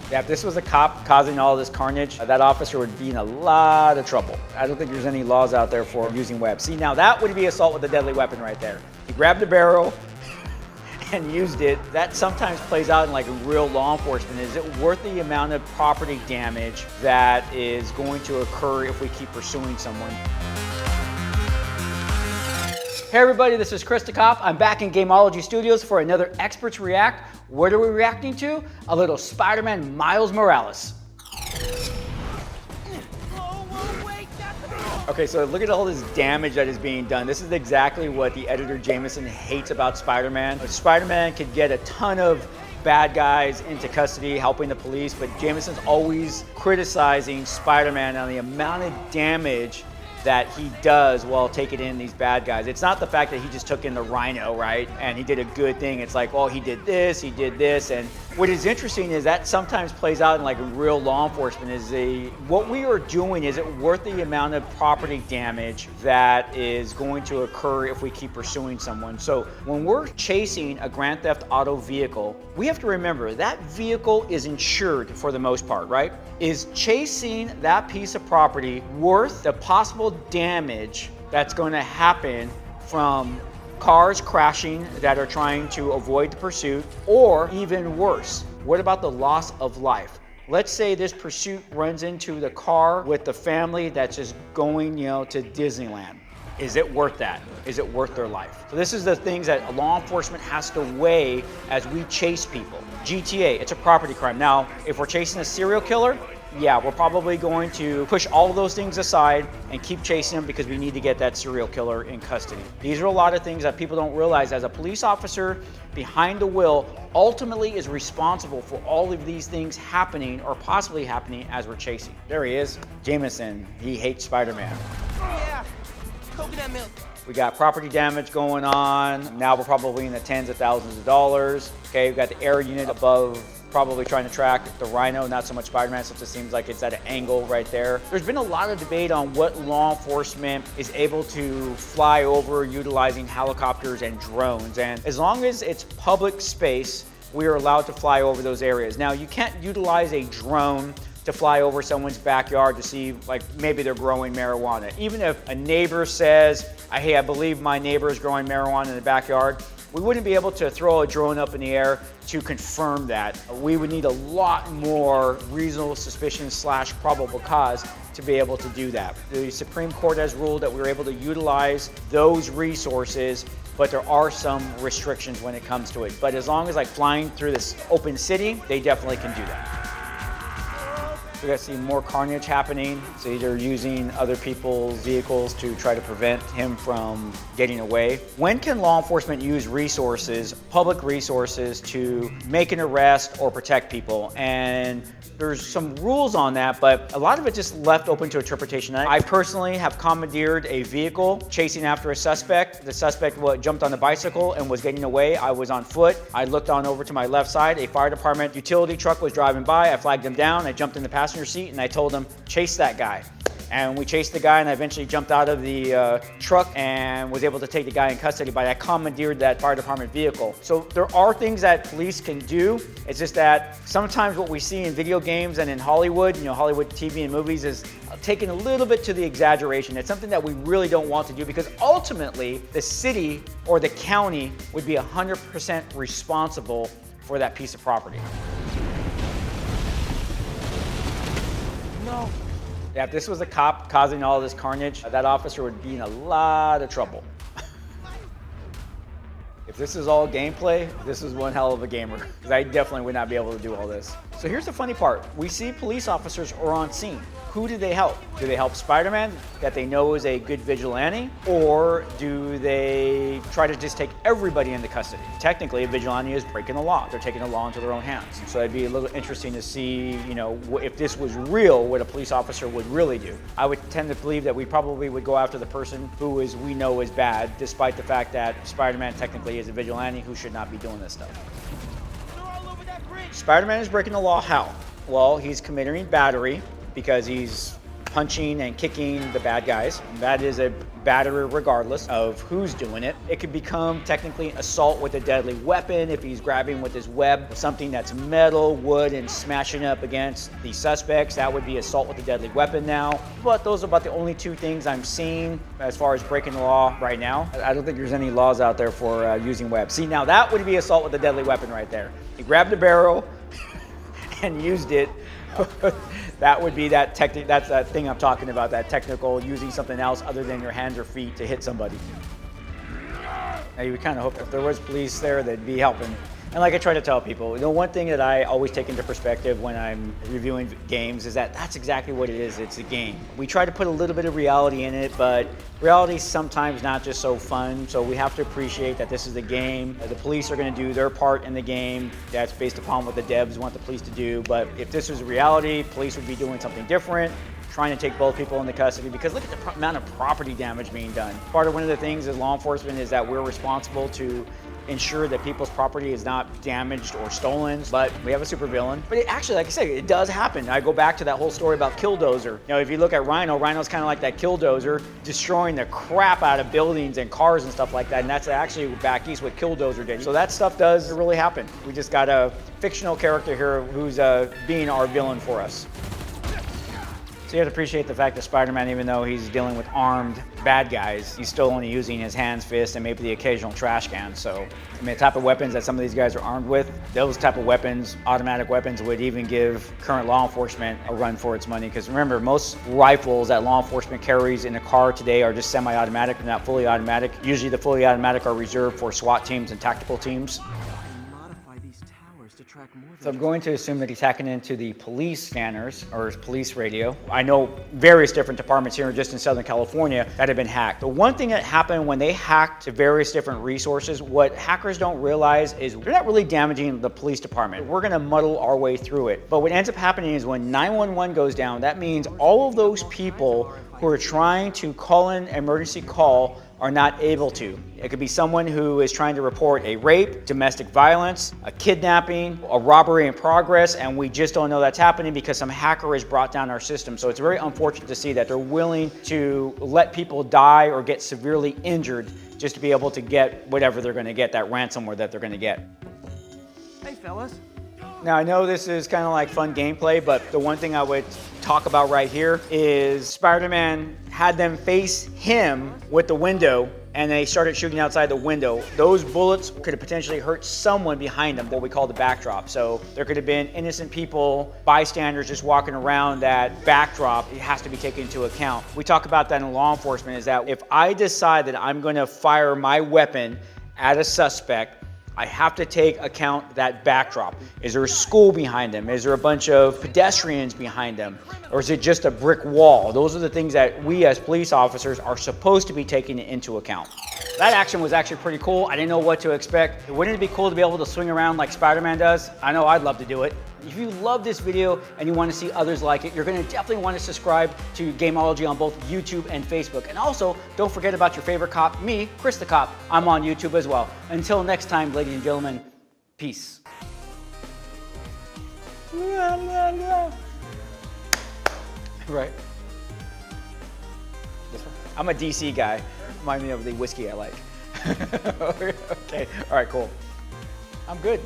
Yeah, if this was a cop causing all this carnage, that officer would be in a lot of trouble. I don't think there's any laws out there for using webs. See, now that would be assault with a deadly weapon right there. He grabbed the barrel and used it. That sometimes plays out in like real law enforcement. Is it worth the amount of property damage that is going to occur if we keep pursuing someone? Hey everybody, this is Chris the Cop. I'm back in Gamology Studios for another Experts React. What are we reacting to? A little Spider-Man Miles Morales. Okay, so look at all this damage that is being done. This is exactly what the editor Jameson hates about Spider-Man. Spider-Man could get a ton of bad guys into custody, helping the police, but Jameson's always criticizing Spider-Man on the amount of damage that he does while taking in these bad guys. It's not the fact that he just took in the Rhino, right? And he did a good thing. It's like, well, he did this. And what is interesting is that sometimes plays out in like real law enforcement is what we are doing, is it worth the amount of property damage that is going to occur if we keep pursuing someone? So when we're chasing a Grand Theft Auto vehicle, we have to remember that vehicle is insured for the most part, right? Is chasing that piece of property worth the possible damage that's going to happen from cars crashing that are trying to avoid the pursuit, or even worse, what about the loss of life? Let's say this pursuit runs into the car with the family that's just going, to Disneyland. Is it worth that? Is it worth their life? So this is the things that law enforcement has to weigh as we chase people. GTA, it's a property crime. Now, if we're chasing a serial killer, yeah, we're probably going to push all of those things aside and keep chasing them because we need to get that serial killer in custody. These are a lot of things that people don't realize. As a police officer behind the wheel, ultimately is responsible for all of these things happening or possibly happening as we're chasing. There he is, Jameson. He hates Spider-Man. Yeah, coconut milk. We got property damage going on. Now we're probably in the tens of thousands of dollars. Okay, we've got the air unit above, probably trying to track the Rhino, not so much Spider-Man, since it seems like it's at an angle right there. There's been a lot of debate on what law enforcement is able to fly over utilizing helicopters and drones. And as long as it's public space, we are allowed to fly over those areas. Now, you can't utilize a drone to fly over someone's backyard to see, like, maybe they're growing marijuana. Even if a neighbor says, hey, I believe my neighbor is growing marijuana in the backyard, we wouldn't be able to throw a drone up in the air to confirm that. We would need a lot more reasonable suspicion / probable cause to be able to do that. The Supreme Court has ruled that we're able to utilize those resources, but there are some restrictions when it comes to it. But as long as like flying through this open city, they definitely can do that. We're gonna see more carnage happening. So they're using other people's vehicles to try to prevent him from getting away. When can law enforcement use resources, public resources, to make an arrest or protect people? And there's some rules on that, but a lot of it just left open to interpretation. I personally have commandeered a vehicle chasing after a suspect. The suspect jumped on the bicycle and was getting away. I was on foot. I looked on over to my left side. A fire department utility truck was driving by. I flagged him down. I jumped in the passenger seat and I told him, chase that guy. And we chased the guy, and I eventually jumped out of the truck and was able to take the guy in custody, but I commandeered that fire department vehicle. So there are things that police can do. It's just that sometimes what we see in video games and in Hollywood, Hollywood TV and movies, is taken a little bit to the exaggeration. It's something that we really don't want to do, because ultimately the city or the county would be 100% responsible for that piece of property. No. Yeah, if this was a cop causing all this carnage, that officer would be in a lot of trouble. If this is all gameplay, this is one hell of a gamer, because I definitely would not be able to do all this. So here's the funny part. We see police officers are on scene. Who do they help? Do they help Spider-Man, that they know is a good vigilante? Or do they try to just take everybody into custody? Technically, a vigilante is breaking the law. They're taking the law into their own hands. So it'd be a little interesting to see, if this was real, what a police officer would really do. I would tend to believe that we probably would go after the person who we know is bad, despite the fact that Spider-Man technically is a vigilante who should not be doing this stuff. Spider-Man is breaking the law how? Well, he's committing battery because he's punching and kicking the bad guys. That is a battery regardless of who's doing it. It could become technically assault with a deadly weapon if he's grabbing with his web something that's metal, wood, and smashing up against the suspects. That would be assault with a deadly weapon now. But those are about the only two things I'm seeing as far as breaking the law right now. I don't think there's any laws out there for using web. See, now that would be assault with a deadly weapon right there. He grabbed a barrel and used it. That would be that technique. That's that thing I'm talking about, that technical, using something else other than your hands or feet to hit somebody. Now you would kind of hope if there was police there, they'd be helping. And like I try to tell people, the one thing that I always take into perspective when I'm reviewing games is that that's exactly what it is. It's a game. We try to put a little bit of reality in it, but reality's sometimes not just so fun. So we have to appreciate that this is a game. The police are going to do their part in the game. That's based upon what the devs want the police to do. But if this was reality, police would be doing something different, trying to take both people into custody, because look at the amount of property damage being done. Part of one of the things as law enforcement is that we're responsible to ensure that people's property is not damaged or stolen, but we have a supervillain. But it actually, like I say, it does happen. I go back to that whole story about Killdozer. You know, if you look at Rhino's kind of like that Killdozer, destroying the crap out of buildings and cars and stuff like that, and that's actually back east what Killdozer did. So that stuff does really happen. We just got a fictional character here who's being our villain for us. So you have to appreciate the fact that Spider-Man, even though he's dealing with armed bad guys, he's still only using his hands, fists, and maybe the occasional trash can. So, I mean, the type of weapons that some of these guys are armed with, those type of weapons, automatic weapons, would even give current law enforcement a run for its money. Because remember, most rifles that law enforcement carries in a car today are just semi-automatic, not fully automatic. Usually the fully automatic are reserved for SWAT teams and tactical teams. So I'm going to assume that he's hacking into the police scanners or his police radio. I know various different departments here just in Southern California that have been hacked. The one thing that happened when they hacked to various different resources, what hackers don't realize is they're not really damaging the police department. We're gonna muddle our way through it. But what ends up happening is when 911 goes down, that means all of those people who are trying to call in an emergency call are not able to. It could be someone who is trying to report a rape, domestic violence, a kidnapping, a robbery in progress, and we just don't know that's happening because some hacker has brought down our system. So it's very unfortunate to see that they're willing to let people die or get severely injured just to be able to get whatever they're gonna get, that ransomware that they're gonna get. Hey, fellas. Now I know this is kind of like fun gameplay, but the one thing I would talk about right here is Spider-Man had them face him with the window and they started shooting outside the window. Those bullets could have potentially hurt someone behind them, what we call the backdrop. So there could have been innocent people, bystanders just walking around that backdrop. It has to be taken into account. We talk about that in law enforcement, is that if I decide that I'm gonna fire my weapon at a suspect, I have to take account that backdrop. Is there a school behind them? Is there a bunch of pedestrians behind them? Or is it just a brick wall? Those are the things that we as police officers are supposed to be taking into account. That action was actually pretty cool. I didn't know what to expect. Wouldn't it be cool to be able to swing around like Spider-Man does? I know I'd love to do it. If you love this video and you want to see others like it, you're going to definitely want to subscribe to Gamology on both YouTube and Facebook. And also, don't forget about your favorite cop, me, Chris the Cop. I'm on YouTube as well. Until next time, ladies and gentlemen, peace. Right. This one? I'm a DC guy. Remind me of the whiskey I like. Okay, all right, cool. I'm good.